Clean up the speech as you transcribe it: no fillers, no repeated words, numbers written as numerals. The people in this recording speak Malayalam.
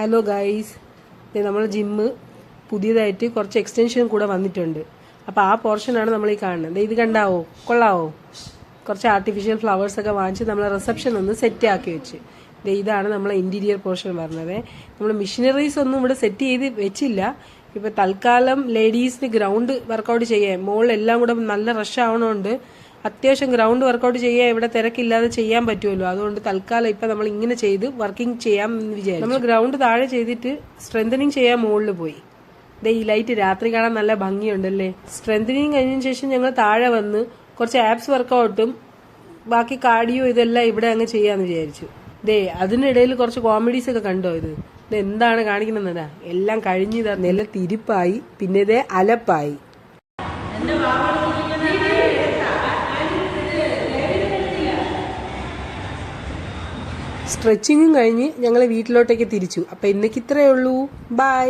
ഹലോ ഗൈസ്, നമ്മൾ ജിമ്മ് പുതിയതായിട്ട് കുറച്ച് എക്സ്റ്റൻഷൻ കൂടെ വന്നിട്ടുണ്ട്. അപ്പോൾ ആ പോർഷനാണ് നമ്മൾ ഈ കാണുന്നത്. ഇത് കണ്ടാവോ, കൊള്ളാവോ? കുറച്ച് ആർട്ടിഫിഷ്യൽ ഫ്ലവേഴ്സൊക്കെ വാങ്ങിച്ച് നമ്മൾ റിസപ്ഷൻ ഒന്ന് സെറ്റ് ആക്കി വെച്ച്. ഇതാണ് നമ്മളെ ഇന്റീരിയർ പോർഷൻ വരുന്നത്. നമ്മൾ മെഷീനറീസ് ഒന്നും ഇവിടെ സെറ്റ് ചെയ്ത് വെച്ചില്ല. ഇപ്പം തൽക്കാലം ലേഡീസിന് ഗ്രൗണ്ട് വർക്കൗട്ട് ചെയ്യാൻ മോളിലെല്ലാം കൂടെ നല്ല റഷ് ആവണോണ്ട് അത്യാവശ്യം ഗ്രൗണ്ട് വർക്കൗട്ട് ചെയ്യാൻ ഇവിടെ തിരക്കില്ലാതെ ചെയ്യാൻ പറ്റുമല്ലോ. അതുകൊണ്ട് തൽക്കാലം ഇപ്പം നമ്മൾ ഇങ്ങനെ ചെയ്ത് വർക്കിംഗ് ചെയ്യാം എന്ന് വിചാരിച്ചു. നമ്മൾ ഗ്രൗണ്ട് താഴെ ചെയ്തിട്ട് സ്ട്രെങ്തനിങ് ചെയ്യാൻ മുകളിൽ പോയി. ഈ ലൈറ്റ് രാത്രി കാണാൻ നല്ല ഭംഗിയുണ്ടല്ലേ. സ്ട്രെങ്തനിങ് കഴിഞ്ഞതിന് ശേഷം ഞങ്ങൾ താഴെ വന്ന് കുറച്ച് ആപ്സ് വർക്കൗട്ടും ബാക്കി കാർഡിയോ ഇതെല്ലാം ഇവിടെ അങ്ങ് ചെയ്യാന്ന് വിചാരിച്ചു. അതിനിടയിൽ കുറച്ച് കോമഡീസ് ഒക്കെ കണ്ടോ? ഇത് എന്താണ് കാണിക്കുന്നതാ? എല്ലാം കഴിഞ്ഞതാ. നിലത്തിരിപ്പായി, പിന്നെ ഇതേ അലപ്പായി. സ്ട്രെച്ചിങ്ങും കഴിഞ്ഞ് ഞങ്ങൾ വീട്ടിലോട്ടേക്ക് തിരിച്ചു. അപ്പം ഇന്നേക്ക് ഇത്രയേ ഉള്ളൂ. ബൈ.